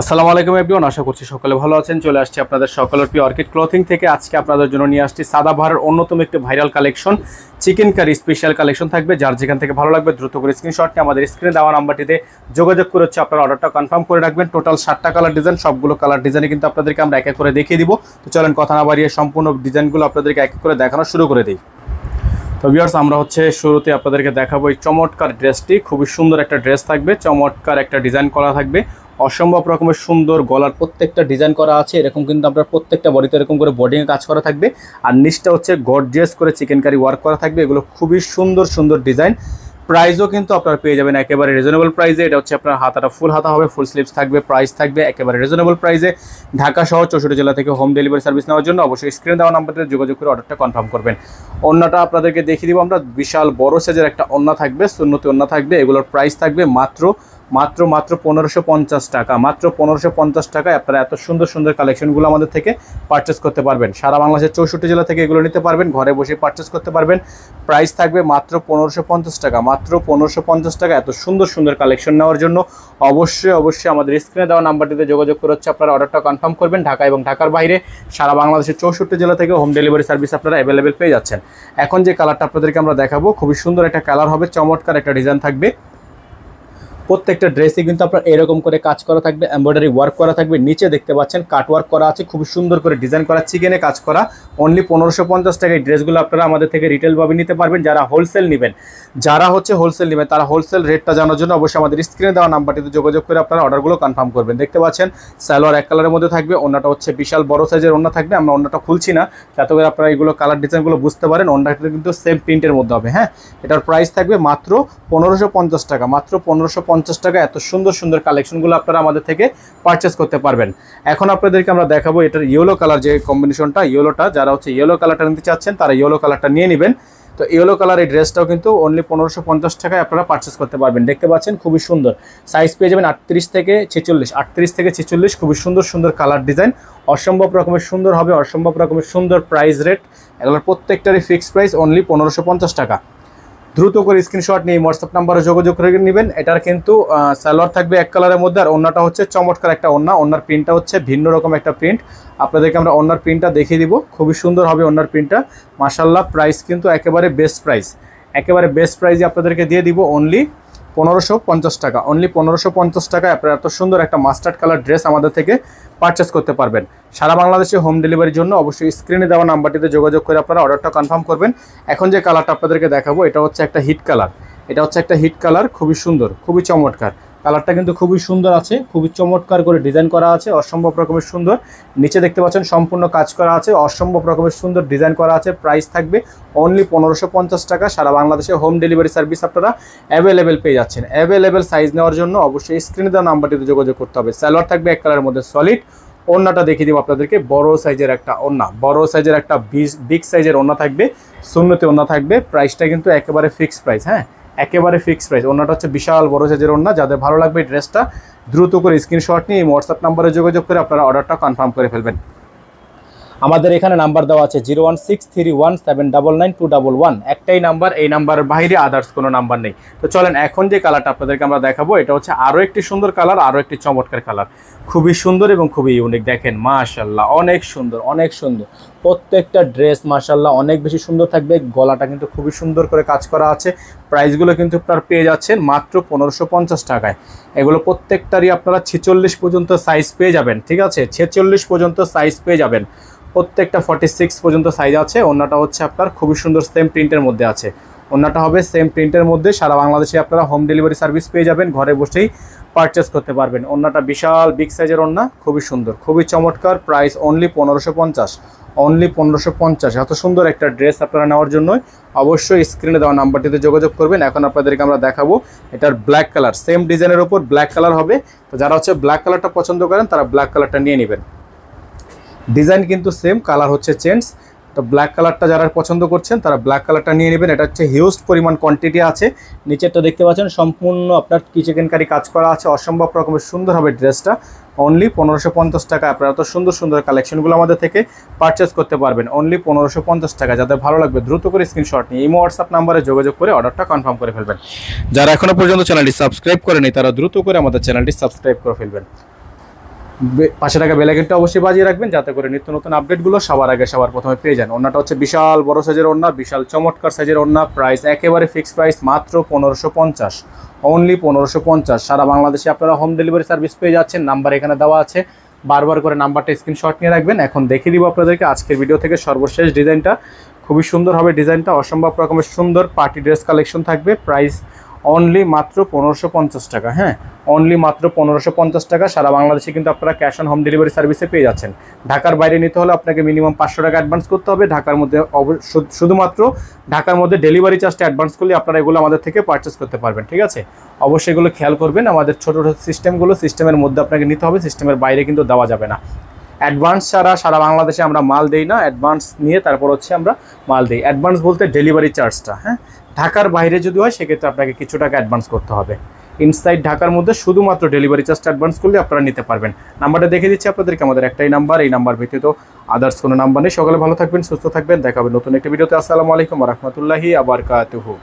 আসসালামু আলাইকুম এভরিওয়ান, আশা করছি সকলে ভালো আছেন। চলে আসছি আপনাদের সকলের প্রিয় অর্কিড ক্লথিং থেকে। আজকে আপনাদের জন্য নিয়ে আসছি সাদাবাহারের অন্যতম একটি viral collection, chicken curry special collection থাকবে। যার যেখান থেকে ভালো লাগবে দ্রুত করে স্ক্রিনশট নিয়ে আমাদের স্ক্রিনে দেওয়া নাম্বারটিতে যোগাযোগ করে হচ্ছে আপনার অর্ডারটা কনফার্ম করে রাখবেন। টোটাল 7টা কালার ডিজাইন, সবগুলো কালার ডিজাইনে কিন্তু আপনাদেরকে আমরা এক এক করে দেখিয়ে দিব। তো চলেন কথা না বাড়িয়ে সম্পূর্ণ ডিজাইনগুলো আপনাদেরকে এক এক করে দেখানো শুরু করে দিই। তো ভিউয়ার্স, আমরা হচ্ছে শুরুতে আপনাদেরকে দেখাবো এই চমৎকার ড্রেসটি। খুবই সুন্দর একটা ড্রেস থাকবে, চমৎকার একটা ডিজাইন করা থাকবে, অসম্ভব রকমের সুন্দর। গলার প্রত্যেকটা ডিজাইন করা আছে, এরকম কিন্তু আপনার প্রত্যেকটা বডিতে এরকম করে বডিংয়ে কাজ করা থাকবে। আর নিচটা হচ্ছে গর্জিয়াস করে চিকেন কারি ওয়ার্ক করা থাকবে। এগুলো খুবই সুন্দর সুন্দর ডিজাইন। প্রাইসও কিন্তু আপনারা পেয়ে যাবেন একেবারে রিজনেবল প্রাইসে। এটা হচ্ছে আপনার হাতাটা ফুল হাতা হবে, ফুল স্লিভস থাকবে, প্রাইস থাকবে একেবারে রিজনেবল প্রাইসে। ঢাকা সহ 64 জেলা থেকে হোম ডেলিভারি সার্ভিস নেওয়ার জন্য অবশ্যই স্ক্রিনে দেওয়া নাম্বারটিতে যোগাযোগ করে অর্ডারটা কনফার্ম করবেন। ওন্নাটা আপনাদেরকে দেখিয়ে দিব আমরা। বিশাল বড় সাইজের একটা ওন্না থাকবে, সুন্নতি ওন্না থাকবে। এগুলোর প্রাইস থাকবে মাত্র 1550 টাকা। মাত্র 1550 টাকায় আপনারা এত সুন্দর সুন্দর কালেকশনগুলো আমাদের থেকে পারচেস করতে পারবেন। সারা বাংলাদেশের 64 জেলা থেকে এগুলো নিতে পারবেন, ঘরে বসে পারচেস করতে পারবেন। প্রাইস থাকবে মাত্র 1550 টাকা। মাত্র 1550 টাকা। এত সুন্দর সুন্দর কালেকশন নেওয়ার জন্য অবশ্যই আমাদের স্ক্রিনে দেওয়া নাম্বারটিতে যোগাযোগ করে হচ্ছে আপনারা অর্ডারটা কনফার্ম করবেন। ঢাকা এবং ঢাকার বাইরে সারা বাংলাদেশের 64 জেলা থেকে হোম ডেলিভারি সার্ভিস আপনারা অ্যাভেলেবেল পেয়ে যাচ্ছেন। এখন যে কালারটা আপনাদেরকে আমরা দেখাবো, খুবই সুন্দর একটা কালার হবে, চমৎকার একটা ডিজাইন থাকবে। প্রত্যেকটা ড্রেসে কিন্তু আপনার এরকম করে কাজ করা থাকবে, এমব্রয়ডারি ওয়ার্ক করা থাকবে। নিচে দেখতে পাচ্ছেন কাট ওয়ার্ক করা আছে, খুব সুন্দর করে ডিজাইন করা, চিকেনে কাজ করা। অনলি 1550 টাকায় ড্রেসগুলো আপনারা আমাদের থেকে রিটেলভাবে নিতে পারবেন। যারা হোলসেল নেবেন তারা হোলসেল রেটটা জানার জন্য অবশ্যই আমাদের স্ক্রিনে দেওয়া নাম্বারটিতে যোগাযোগ করে আপনারা অর্ডারগুলো কনফার্ম করবেন। দেখতে পাচ্ছেন সালোয়ার এক কালারের মধ্যে থাকবে, ওন্নাটা হচ্ছে বিশাল বড় সাইজের ওন্না থাকবে। আমরা ওন্নাটা খুলছি না যাতে করে আপনারা এগুলো কালার ডিজাইনগুলো বুঝতে পারেন। ওন্নাটা কিন্তু সেম প্রিন্টের মধ্যে হবে। হ্যাঁ, এটার প্রাইস থাকবে মাত্র 1550 টাকা। মাত্র 1550 টাকা। এত সুন্দর সুন্দর কালেকশনগুলো আপনারা আমাদের থেকে পারচেস করতে পারবেন। এখন আপনাদেরকে আমরা দেখাবো এটার ইয়েলো কালার যে কম্বিনেশনটা, ইয়েলোটা যারা হচ্ছে ইয়েলো কালারটা নিতে চাচ্ছেন তারা ইয়েলো কালারটা নিয়ে নেবেন। তো ইয়েলো কালার এই ড্রেসটাও কিন্তু অনলি 1550 টাকায় আপনারা পারচেস করতে পারবেন। দেখতে পাচ্ছেন খুবই সুন্দর সাইজ পেয়ে যাবেন 38 থেকে 46। খুবই সুন্দর সুন্দর কালার ডিজাইন, অসম্ভব রকমের সুন্দর হবে, অসম্ভব রকমের সুন্দর। প্রাইস রেট এগুলোর প্রত্যেকটারই ফিক্সড প্রাইস অনলি 1550 টাকা। দ্রুত করে স্ক্রিনশট নিয়ে হোয়াটসঅ্যাপ নাম্বারে যোগাযোগ করে নেবেন। এটার কিন্তু সালোয়ার থাকবে এক কালারের মধ্যে, আর ওন্নাটা হচ্ছে চমৎকার একটা ওন্না। ওন্নার প্রিন্টটা হচ্ছে ভিন্ন রকম একটা প্রিন্ট। আপনাদেরকে আমরা ওন্নার প্রিন্টটা দেখিয়ে দিব, খুবই সুন্দর হবে ওন্নার প্রিন্টটা মাশাআল্লাহ। প্রাইস কিন্তু একেবারে বেস্ট প্রাইস, একেবারে বেস্ট প্রাইসে আপনাদেরকে দিয়ে দিব অনলি 1550 টাকা। অনলি 1550 টাকায় আপনারা এত সুন্দর একটা মাস্টার্ড কালার ড্রেস আমাদের থেকে পারচেস করতে পারবেন। সারা বাংলাদেশে হোম ডেলিভারির জন্য অবশ্যই স্ক্রিনে দেওয়া নাম্বারটিতে যোগাযোগ করে আপনারা অর্ডারটা কনফার্ম করবেন। এখন যে কালারটা আপনাদেরকে দেখাবো এটা হচ্ছে একটা হিট কালার, খুবই সুন্দর, খুবই চমৎকার। কালারটা কিন্তু খুবই সুন্দর আছে, খুবই চমৎকার করে ডিজাইন করা আছে, অসম্ভব রকমের সুন্দর। নিচে দেখতে পাচ্ছেন সম্পূর্ণ কাজ করা আছে, অসম্ভব রকমের সুন্দর ডিজাইন করা আছে। প্রাইস থাকবে অনলি 1550 টাকা। সারা বাংলাদেশে হোম ডেলিভারি সার্ভিস আপনারা অ্যাভেলেবেল পেয়ে যাচ্ছেন। অ্যাভেলেবেল সাইজ নেওয়ার জন্য অবশ্যই স্ক্রিনে দেওয়া নাম্বারটিতে যোগাযোগ করতে হবে। সালোয়ার থাকবে এক কালারের মধ্যে সলিড। ওন্নাটা দেখিয়ে দিব আপনাদেরকে, বড় সাইজের একটা ওন্না, বড় সাইজের একটা বিগ সাইজের ওন্না থাকবে, সুন্নতি ওন্না থাকবে। প্রাইসটা কিন্তু একেবারে ফিক্সড প্রাইস। হ্যাঁ, একেবারে ফিক্সড প্রাইস। ওন্নাটা হচ্ছে বিশাল বড় সাইজের ওন্না। যাদের ভালো লাগবে এই ড্রেসটা দ্রুত করে স্ক্রিনশট নিয়ে হোয়াটসঅ্যাপ নাম্বারে যোগাযোগ করে আপনারা অর্ডারটা কনফার্ম করে ফেলবেন। আমাদের এখানে নাম্বার দেওয়া আছে 01631799211। একটাই নাম্বার, এই নাম্বারের বাইরে আদার্স কোনো নাম্বার নেই। তো চলেন এখন যে কালারটা আপনাদেরকে আমরা দেখাবো এটা হচ্ছে আরও একটি সুন্দর কালার, আরও একটি চমৎকার কালার, খুবই সুন্দর এবং খুবই ইউনিক। দেখেন মাশাআল্লাহ, অনেক সুন্দর, অনেক সুন্দর। প্রত্যেকটা ড্রেস মাশাআল্লাহ অনেক বেশি সুন্দর থাকবে। গলাটা কিন্তু খুবই সুন্দর করে কাজ করা আছে। প্রাইসগুলো কিন্তু আপনারা পেয়ে যাচ্ছেন মাত্র 1550 টাকায়। এগুলো প্রত্যেকটারই আপনারা 46 পর্যন্ত সাইজ পেয়ে যাবেন। ঠিক আছে, 46 পর্যন্ত সাইজ পেয়ে যাবেন। প্রত্যেকটা 46 পর্যন্ত সাইজ আছে। ওন্নাটা হচ্ছে আপনার খুবই সুন্দর সেম প্রিন্টের মধ্যে আছে। ওন্নাটা হবে সেম প্রিন্টের মধ্যে। সারা বাংলাদেশে আপনারা হোম ডেলিভারি সার্ভিস পেয়ে যাবেন, ঘরে বসেই পারচেস করতে পারবেন। ওন্নাটা বিশাল বিগ সাইজের ওন্না, খুবই সুন্দর, খুবই চমৎকার। Price only 1550, only 1550। এত সুন্দর একটা ড্রেস আপনারা নেওয়ার জন্য অবশ্যই স্ক্রিনে দেওয়া নাম্বারটিতে যোগাযোগ করবেন। এখন আপনাদেরকে আমরা দেখাবো এটার ব্ল্যাক কালার, সেম ডিজাইনের ওপর ব্ল্যাক কালার হবে। তো যারা হচ্ছে ব্ল্যাক কালারটা পছন্দ করেন তারা ব্ল্যাক কালারটা নিয়ে নেবেন। ডিজাইন কিন্তু সেম, কালার হচ্ছে চেঞ্জ। তো ব্ল্যাক কালারটা যারা পছন্দ করছেন তারা ব্ল্যাক কালারটা নিয়ে নেবেন। এটা হচ্ছে হিউজ পরিমাণ কোয়ান্টিটি আছে। নিচেরটা দেখতে পাচ্ছেন সম্পূর্ণ আপনার চিকেন কারি কাজ করা আছে, অসম্ভব রকমের সুন্দর হবে ড্রেসটা। অনলি 1550 টাকা আপনারা এত সুন্দর সুন্দর কালেকশনগুলো আমাদের থেকে পারচেস করতে পারবেন। অনলি 1550 টাকা। যাদের ভালো লাগবে দ্রুত করে স্ক্রিনশট নিয়ে এই হোয়াটসঅ্যাপ নাম্বারে যোগাযোগ করে অর্ডারটা কনফার্ম করে ফেলবেন। যারা এখনো পর্যন্ত চ্যানেলটি সাবস্ক্রাইব করেনি তারা দ্রুত করে আমাদের চ্যানেলটি সাবস্ক্রাইব করে ফেলবেন। পাশে টাকা বেল আইকনটা অবশ্যই বাজিয়ে রাখবেন, যাতে করে নিত্য নতুন আপডেটগুলো সবার আগে সবার প্রথমে পেয়ে যান। ওড়নাটা হচ্ছে বিশাল বড় সাইজের ওড়না, বিশাল চমৎকার সাইজের ওড়না। প্রাইস একেবারে ফিক্সড প্রাইস, মাত্র 1550, অনলি 1550। সারা বাংলাদেশে আপনারা হোম ডেলিভারি সার্ভিস পেয়ে যাচ্ছেন। নাম্বার এখানে দেওয়া আছে, বারবার করে নাম্বারটা স্ক্রিনশট নিয়ে রাখবেন। এখন দেখিয়ে দিব আপনাদেরকে আজকের ভিডিও থেকে সর্বশেষ ডিজাইনটা। খুবই সুন্দর হবে ডিজাইনটা, অসম্ভব রকমের সুন্দর পার্টি ড্রেস কালেকশন থাকবে। প্রাইস অনলি মাত্র 1550 টাকা। হ্যাঁ, অনলি মাত্র 1550 টাকা। সারা বাংলাদেশে কিন্তু আপনারা ক্যাশ অন হোম ডেলিভারি সার্ভিসে পেয়ে যাচ্ছেন। ঢাকার বাইরে নিতে হলে আপনাকে মিনিমাম 500 টাকা অ্যাডভান্স করতে হবে। ঢাকার মধ্যে শুধুমাত্র ঢাকার মধ্যে ডেলিভারি চার্জটা অ্যাডভান্স করলে আপনারা এগুলো আমাদের থেকে পারচেস করতে পারবেন। ঠিক আছে, অবশ্যই এগুলো খেয়াল করবেন। আমাদের ছোটো ছোটো সিস্টেমের মধ্যে আপনাকে নিতে হবে, সিস্টেমের বাইরে কিন্তু দেওয়া যাবে না। অ্যাডভান্স ছাড়া সারা বাংলাদেশে আমরা মাল দেই না, অ্যাডভান্স নিয়ে তারপর হচ্ছে আমরা মাল দিই। অ্যাডভান্স বলতে ডেলিভারি চার্জটা। হ্যাঁ, ঢাকার বাইরে যদি হয় সেক্ষেত্রে আপনাকে কিছু টাকা অ্যাডভান্স করতে হবে। ইনসাইড ঢাকার মধ্যে শুধুমাত্র ডেলিভারি চার্জটা অ্যাডভান্স করলে আপনারা নিতে পারবেন। নাম্বারটা দেখে দিচ্ছি আপনাদেরকে, আমাদের একটাই নাম্বার, এই নাম্বার ব্যতীত আদার্স কোনো নাম্বার নেই। সকালে ভালো থাকবেন, সুস্থ থাকবেন, দেখা হবে নতুন একটা ভিডিওতে। আসসালামু আলাইকুম ওয়া রাহমাতুল্লাহি ওয়া বারাকাতুহু।